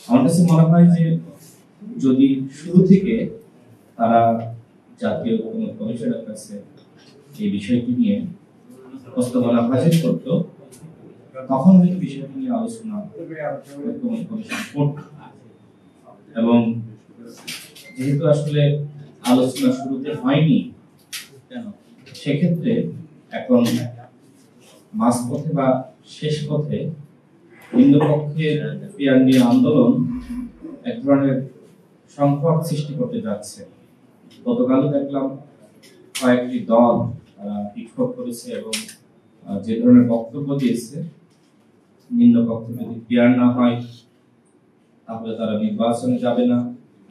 আমার কাছে মনে হয় যে যদি শুরু থেকে তারা জাতীয় কমিশনের কাছে এই বিষয়টি নিয়ে প্রস্তাবনা হাজির করত, তখন হয়তো বিষয়টি নিয়ে আলোচনা কমিশন করত। এবং যেহেতু আসলে আলোচনা শুরুতে হয়নি, সেক্ষেত্রে এখন মাঝপথে বা শেষ পথে নিম্নপক্ষের পিয়ার নিয়ে আন্দোলন এক ধরনের সংকট সৃষ্টি করতে যাচ্ছে। গতকালও দেখলাম কয়েকটি দল বিক্ষোভ করেছে এবং যে ধরনের বক্তব্য দিয়েছে, নিম্নপক্ষ যদি পিয়ার না হয় তাহলে তারা নির্বাচনে যাবে না,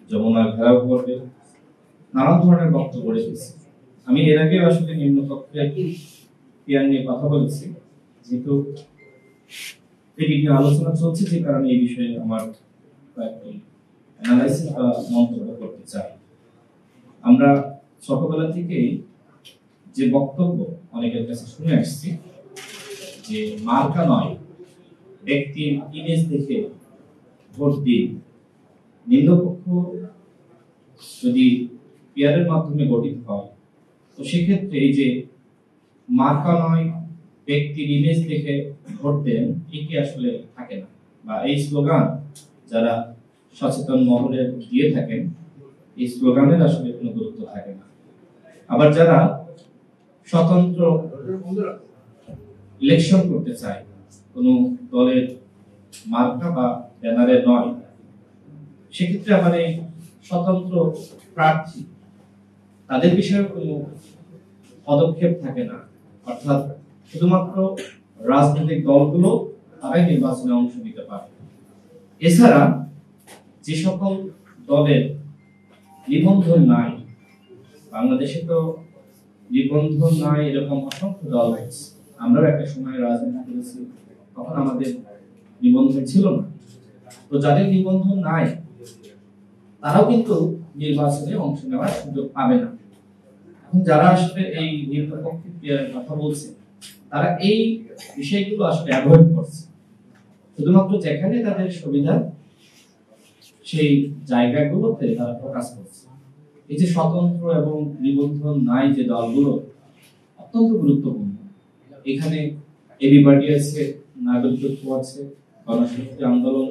যমুনা ঘেরাও করবে, নানান ধরনের বক্তব্য রেখেছে। আমি এর আগে আসলে নিম্নপক্ষে পিয়ার নিয়ে কথা বলেছি, যেহেতু এটি নিয়ে আলোচনা চলছে, যে কারণে এই বিষয়ে আমার কয়েকটি অ্যানালাইসিস বা মন্তব্য করতে চাই। আমরা ছোটবেলা থেকেই যে বক্তব্য অনেকের কাছে শুনে আসছি যে মার্কা নয় ব্যক্তির ইমেজ দেখে ভোট দিন। নিম্নপক্ষ যদি পিয়ারের মাধ্যমে গঠিত হয়, তো সেক্ষেত্রে এই যে মার্কা নয় ব্যক্তির ইমেজ দেখে ভোট দেন, এটি আসলে থাকে না, বা এই স্লোগান যারা সচেতন মহলে দিয়ে থাকেন, এই স্লোগানের আসলে কোনো গুরুত্ব থাকে না। আবার যারা স্বতন্ত্র ইলেকশন করতে চায়, কোনো দলের মার্কা বা ব্যানারে নয়, সেক্ষেত্রে আবার এই স্বতন্ত্র প্রার্থী তাদের বিষয়ে কোনো পদক্ষেপ থাকে না। অর্থাৎ শুধুমাত্র রাজনৈতিক দলগুলো তারাই নির্বাচনে অংশ নিতে পারে। এছাড়া যে সকল দলের নিবন্ধন নাই, বাংলাদেশে তো নিবন্ধন নাই এরকম অসংখ্য দল আছে। আমরাও একটা সময় রাজনীতি করেছি, তখন আমাদের নিবন্ধন ছিল না। তো যাদের নিবন্ধন নাই তারাও কিন্তু নির্বাচনে অংশ নেওয়ার সুযোগ পাবে না। এখন যারা আসলে এই নিম্নপক্ষের পিয়ারের কথা বলছে, তারা এই বিষয়গুলো আসলে অ্যাভয়েড করছে। শুধুমাত্র যেখানে তাদের সুবিধা সেই জায়গাগুলোতে তারা ফোকাস করছে। এই যে স্বতন্ত্র এবং নিবন্ধন নাই যে দলগুলো, অত্যন্ত গুরুত্বপূর্ণ। এখানে এবি পার্টি আছে, নাগরিকত্ব আছে, গণশক্তি আন্দোলন।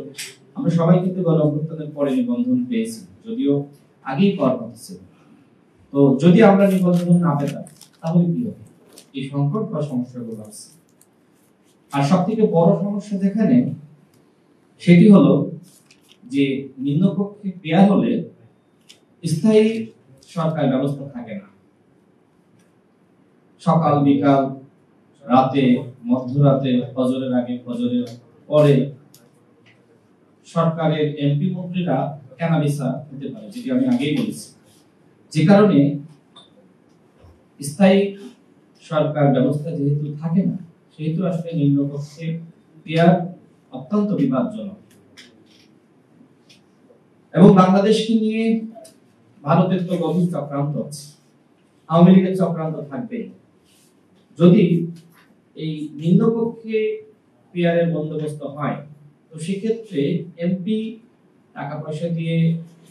আমরা সবাই কিন্তু গণ অভ্যুত্থানের পরে নিবন্ধন পেয়েছি, যদিও আগেই পাওয়ার কথা ছিল। তো যদি আমরা নিবন্ধন না পেতাম তাহলে কি হবে? এই সংকট বা সমস্যাগুলো আছে। আর সব থেকে বড় সমস্যা যেখানে, সেটি হলো যে নিম্নপক্ষে পেয়ার হলে স্থায়ী সরকার ব্যবস্থা থাকে না। সকাল বিকাল, রাতে, মধ্যরাতে, ফজরের আগে ফজরের পরে সরকারের এমপি মন্ত্রীরা কেনাবেচা হতে পারে, যেটি আমি আগেই বলেছি। যে কারণে স্থায়ী সরকার ব্যবস্থা যেহেতু থাকে না, সেহেতু আসলে নিম্নপক্ষে পিয়ার অত্যন্ত বিপজ্জনক। এবং বাংলাদেশকে নিয়ে ভারতের তো গভীর চক্রান্ত আছে, আওয়ামী লীগের চক্রান্ত থাকবে। যদি এই নিম্নপক্ষে পিয়ারের বন্দোবস্ত হয়, তো সেক্ষেত্রে এমপি টাকা পয়সা দিয়ে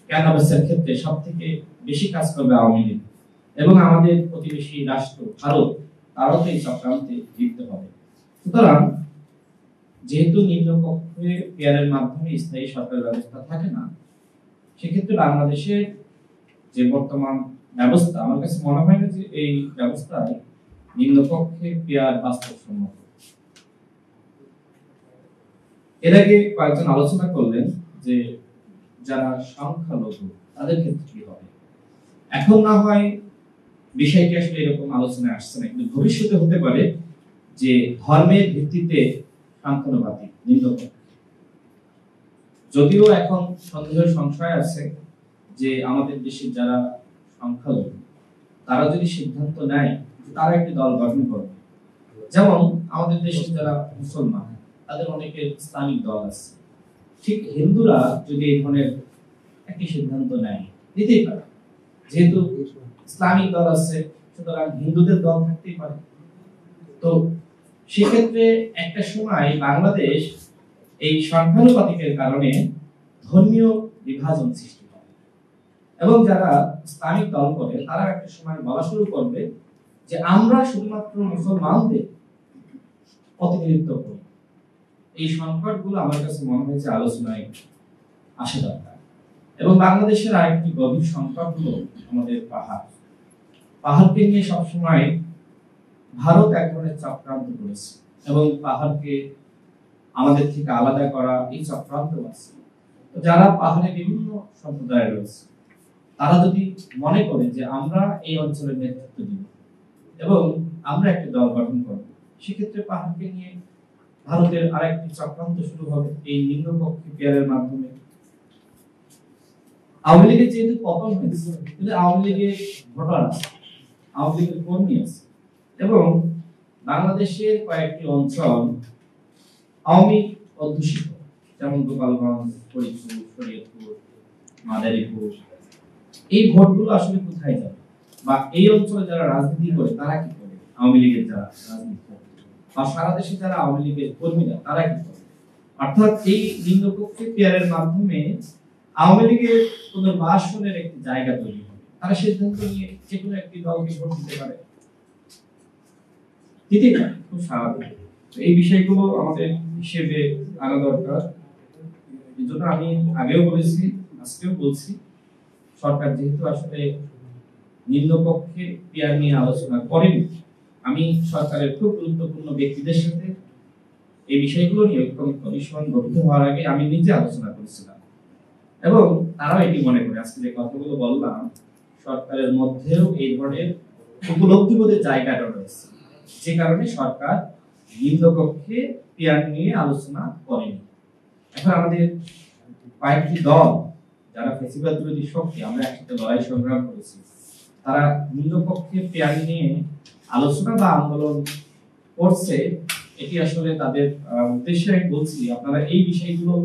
কেনাবেচার ক্ষেত্রে সব থেকে বেশি কাজ করবে আওয়ামী লীগ, এবং আমাদের প্রতিবেশী রাষ্ট্র ভারত, তারও তো এই চক্রান্তে লিপ্ত হবে। সুতরাং যেহেতু নিম্নপক্ষে পিয়ারের মাধ্যমে স্থায়ী সরকার ব্যবস্থা থাকে না, সেক্ষেত্রে বাংলাদেশের যে বর্তমান ব্যবস্থা, আমার কাছে মনে হয় না যে এই ব্যবস্থায় নিম্নপক্ষে পিয়ার বাস্তবসম্মত। এর আগে কয়েকজন আলোচনা করলেন যে যারা সংখ্যালঘু তাদের ক্ষেত্রে কি হবে। এখন না হয় বিষয়টি আসলে এরকম আলোচনায় আসছে না, কিন্তু ভবিষ্যতে হতে পারে যে ধর্মের ভিত্তিতে সংখ্যানুপাতিক নিম্নপক্ষ। যদিও এখন সন্দেহের সংশয় আছে যে আমাদের দেশের যারা সংখ্যালঘু তারা যদি সিদ্ধান্ত নেয় তারা একটি দল গঠন করবে, যেমন আমাদের দেশের যারা মুসলমান তাদের অনেকের ইসলামিক দল আছে, ঠিক হিন্দুরা যদি এই ধরনের একটি সিদ্ধান্ত নেয় নিতেই পারে। যেহেতু ইসলামিক দল আছে, সুতরাং হিন্দুদের দল থাকতেই পারে। তো সেক্ষেত্রে একটা সময় বাংলাদেশ এই সংখ্যানুপাতিকের কারণে ধর্মীয় বিভাজন সৃষ্টি করে। এবং যারা ইসলামিক দল করে তারা একটা সময় বলা শুরু করবে যে আমরা শুধুমাত্র মুসলমানদের প্রতিনিধিত্ব করি। এই সংকটগুলো আমার কাছে মনে হয়েছে আলোচনায় আসা দরকার। এবং বাংলাদেশের আরেকটি গভীর সংকট হলো আমাদের পাহাড়। পাহাড়কে নিয়ে সবসময় ভারত এক ধরনের চক্রান্ত করেছে এবং পাহাড়কে আমাদের থেকে আলাদা করা এই চক্রান্ত আছে। যারা পাহাড়ে বিভিন্ন সম্প্রদায় রয়েছে তারা যদি মনে করে যে আমরা এই অঞ্চলের নেতৃত্ব দিব এবং আমরা একটি দল গঠন করব, সেক্ষেত্রে পাহাড়কে নিয়ে ভারতের আরেকটি চক্রান্ত শুরু হবে এই নিম্নপক্ষে পেয়ারের মাধ্যমে। আওয়ামী লীগের যেহেতু পতন হয়েছে, কিন্তু আওয়ামী লীগের ভোটার আছে, আওয়ামী লীগের কর্মী আছে এবং বাংলাদেশের কয়েকটি অঞ্চল আওয়ামী অধ্যুষিত, যেমন গোপালগঞ্জ, ফরিদপুর, শরীয়তপুর, মাদারীপুর। এই ভোটগুলো আসলে কোথায় যাবে বা এই অঞ্চলে যারা রাজনীতি করে তারা কি করে, আওয়ামী লীগের যারা রাজনীতি করে বা সারা দেশে যারা আওয়ামী লীগের কর্মীরা তারা কি করে? অর্থাৎ এই নিম্নপক্ষে পেয়ারের মাধ্যমে আওয়ামী লীগের পুনর্বাসনের একটি জায়গা তৈরি হবে। তারা সিদ্ধান্ত নিয়ে যে কোনো একটি দলকে ভোট দিতে পারে, দিতে পারে, খুব স্বাভাবিক। এই বিষয়গুলো আমাদের হিসেবে আনা দরকার। এই জন্য আমি আগেও বলেছি, আজকেও বলছি, সরকার যেহেতু আসলে নিম্নপক্ষে পেয়ার নিয়ে আলোচনা করেনি, আমি সরকারের খুব গুরুত্বপূর্ণ ব্যক্তিদের সাথে এই বিষয়গুলো নিয়ে ঐক্যমত্য কমিশন গঠিত হওয়ার আগে আমি নিজে আলোচনা করেছিলাম এবং তারাও এটি মনে করে আজকে যে কথাগুলো বললাম সরকারের মধ্যেও এই ধরনের উপলব্ধিবোধের জায়গাটা রয়েছে, যে কারণে সরকার নিম্নপক্ষে পেয়ার নিয়ে আলোচনা করেনি। এখন আমাদের কয়েকটি দল যারা ফেসিবাদ বিরোধী শক্তি, আমরা একসাথে লড়াই সংগ্রাম করেছি, তারা নিম্নপক্ষে পেয়ার নিয়ে আলোচনা বা আন্দোলন করছে। এটি আসলে তাদের উদ্দেশ্যে আমি বলছি, আপনারা এই বিষয়গুলো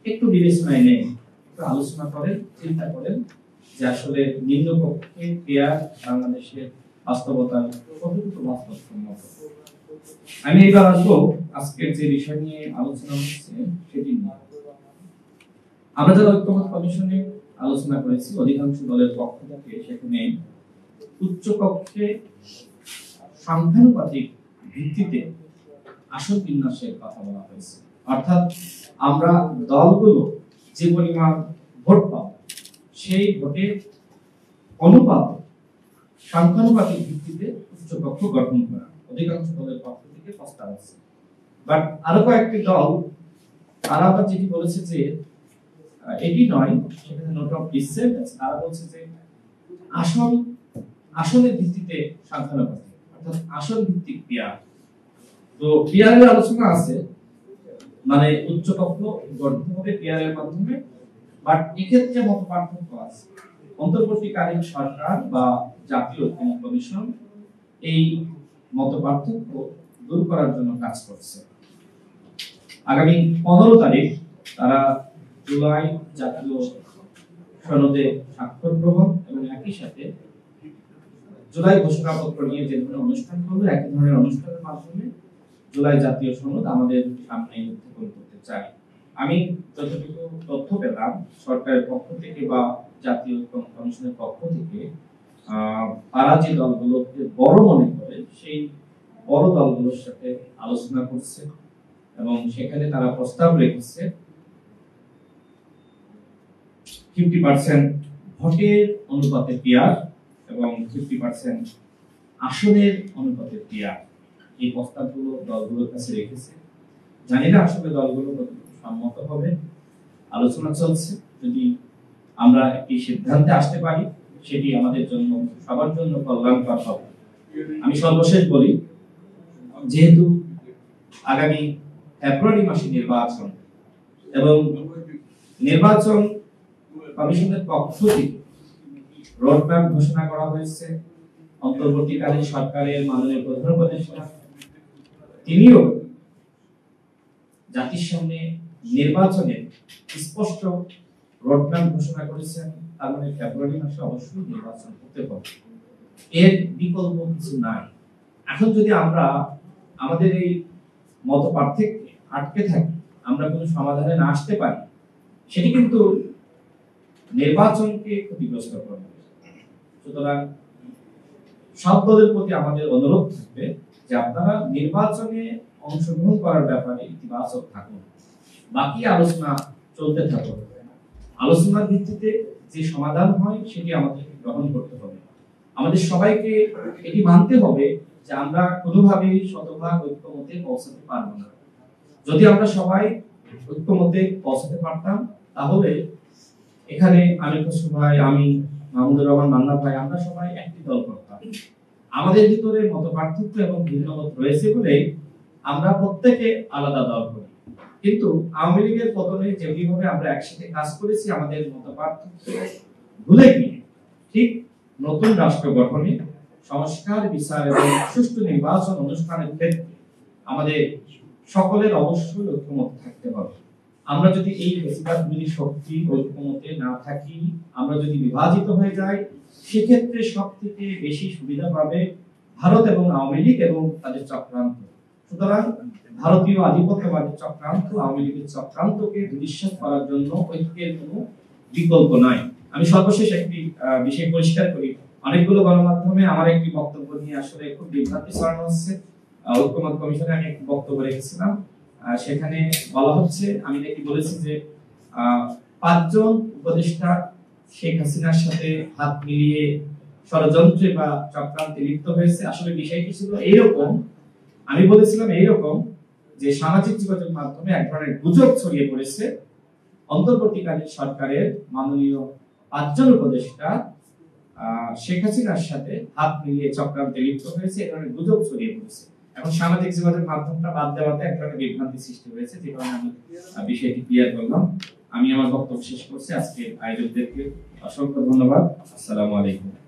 একটু বিবেচনায় নেন, একটু আলোচনা করেন, চিন্তা করেন যে আসলে নিম্নপক্ষে পেয়ার বাংলাদেশের বাস্তবতার কতটুকু বাস্তবসম্মত। আমি এবার আসবো আজকের যে বিষয় নিয়ে আলোচনা হচ্ছে সেটি নিয়ে। আমরা যারা ঐক্যমত্য কমিশনে আলোচনা করেছি অধিকাংশ দলের পক্ষ থেকে সেখানে উচ্চকক্ষে সংখ্যানুপাতিক ভিত্তিতে আসন বিন্যাসের কথা বলা হয়েছে। অর্থাৎ আমরা দলগুলো যে পরিমাণ ভোট পাব সেই ভোটের অনুপাতে সংখ্যানুপাতিক ভিত্তিতে উচ্চকক্ষ গঠন করা অধিকাংশ দলের পক্ষ থেকে প্রস্তাব আছে। বাট আরো কয়েকটি দল তারা আবার যেটি বলেছে যে এটি নয়, সেখানে নোট অফ ডিসেন্ট আছে, তারা বলছে যে আসনের ভিত্তিতে সংখ্যানুপাতিক, অর্থাৎ আসন ভিত্তিক পেয়ার। তো পেয়ারের আলোচনা আছে, মানে উচ্চকক্ষ গঠিত হবে পেয়ারের মাধ্যমে, বাট এক্ষেত্রে মত পার্থক্য আছে। অন্তর্বর্তীকালীন সরকার বা জাতীয় ঐক্যমত্য কমিশন এই মত পার্থক্য দূর করার জন্য কাজ করছে। আগামী 15 তারিখ তারা জুলাই জাতীয় সনদে স্বাক্ষর গ্রহণ এবং একই সাথে জুলাই ঘোষণাপত্র নিয়ে যে ধরনের অনুষ্ঠান করবে একই ধরনের অনুষ্ঠানের মাধ্যমে জুলাই জাতীয় সনদ আমাদের সামনে উত্থাপন করতে চাই। আমি যতটুকু তথ্য পেলাম সরকারের পক্ষ থেকে বা জাতীয় কমিশনের পক্ষ থেকে তারা যে দলগুলোকে বড় মনে করে সেই বড় দলগুলোর সাথে আলোচনা করছে এবং সেখানে তারা প্রস্তাব রেখেছে 50% ভোটের অনুপাতে পেয়ার এবং 50% আসনের অনুপাতে পেয়ার। এই প্রস্তাবগুলো দলগুলোর কাছে রেখেছে। জানি না আসলে দলগুলো কতটুকু সম্মত হবে, আলোচনা চলছে। যদি আমরা একটি সিদ্ধান্তে আসতে পারি সেটি আমাদের জন্য সবার জন্য কল্যাণকর হবে। আমি সর্বশেষ বলি, যেহেতু আগামী ফেব্রুয়ারি মাসে নির্বাচন এবং নির্বাচন কমিশনের পক্ষ থেকে রোডম্যাপ ঘোষণা করা হয়েছে, অন্তর্বর্তীকালীন সরকারের মাননীয় প্রধান উপদেষ্টা তিনিও জাতির সামনে নির্বাচনের স্পষ্ট রোডম্যাপ ঘোষণা করেছেন। তার মানে ফেব্রুয়ারি মাসে অবশ্যই নির্বাচন হতে হবে, এর বিকল্প কিছু নাই। এখন যদি আমরা আমাদের এই মত পার্থক্যে আটকে থাকি, আমরা কোনো সমাধানে না আসতে পারি, সেটি কিন্তু নির্বাচনকে ক্ষতিগ্রস্ত করবে। সুতরাং সব দলের প্রতি আমাদের অনুরোধ থাকবে যে আপনারা নির্বাচনে অংশগ্রহণ করার ব্যাপারে ইতিবাচক থাকুন, বাকি আলোচনা চলতে থাকুন। আলোচনার ভিত্তিতে যে সমাধান হয় সেটি আমাদেরকে গ্রহণ করতে হবে। আমাদের সবাইকে এটি মানতে হবে যে আমরা কোনোভাবেই শতভাগ ঐক্যমতে পৌঁছাতে পারবো না। যদি আমরা সবাই ঐক্যমতে পৌঁছাতে পারতাম তাহলে এখানে আমির খসরু ভাই, আমি, মাহমুদুর রহমান মান্না ভাই, আমরা সবাই একটি দল করতাম। আমাদের ভিতরে মত পার্থক্য এবং ভিন্নমত রয়েছে বলে আমরা প্রত্যেকে আলাদা দল করি, কিন্তু আওয়ামী লীগের পতনে যেভাবে আমরা একসাথে কাজ করেছি আমাদের মত পার্থক্য ভুলে গিয়ে ঠিক নতুন রাষ্ট্র গঠনে, সংস্কার, বিচার এবং সুষ্ঠু নির্বাচন অনুষ্ঠানের ক্ষেত্রে আমাদের সকলের অবশ্যই ঐক্যমত থাকতে হবে। আমরা যদি এই বেশিরভাগগুলি শক্তি ঐক্যমতে না থাকি, আমরা যদি বিভাজিত হয়ে যাই, সেক্ষেত্রে সব থেকে বেশি সুবিধা পাবে ভারত এবং আওয়ামী লীগ এবং তাদের চক্রান্ত। সুতরাং ভারতীয় আধিপত্যবাদী চক্রান্ত, আওয়ামী লীগের চক্রান্তকে দুলিশ্বাস করার জন্য ঐক্যের কোনো বিকল্প নাই। আমি সর্বশেষ একটি বিষয় পরিষ্কার করি, অনেকগুলো গণমাধ্যমে আমার একটি বক্তব্য নিয়ে আসলে খুব বিভ্রান্তি ছড়ানো হচ্ছে। ঐক্যমত কমিশনে আমি একটি বক্তব্য রেখেছিলাম, সেখানে বলা হচ্ছে, আমি নাকি বলেছি যে 5 জন উপদেষ্টা শেখ হাসিনার সাথে হাত মিলিয়ে ষড়যন্ত্রে বা চক্রান্তে লিপ্ত হয়েছে। আসলে বিষয়টি ছিল এইরকম, আমি বলেছিলাম এইরকম যে সামাজিক যোগাযোগ মাধ্যমে এক ধরনের গুজব ছড়িয়ে পড়েছে, অন্তর্বর্তীকালীন সরকারের মাননীয় 5 জন উপদেষ্টা শেখ হাসিনার সাথে হাত মিলিয়ে চক্রান্তে লিপ্ত হয়েছে, এই ধরনের গুজব ছড়িয়ে পড়েছে। এখন সামাজিক যোগাযোগ মাধ্যমটা বাদ দেওয়াতে এক ধরনের বিভ্রান্তি সৃষ্টি হয়েছে, যে কারণে আমি বিষয়টি ক্লিয়ার করলাম। আমি আমার বক্তব্য শেষ করছি। আজকে আয়োজকদেরকে অসংখ্য ধন্যবাদ। আসসালামু আলাইকুম।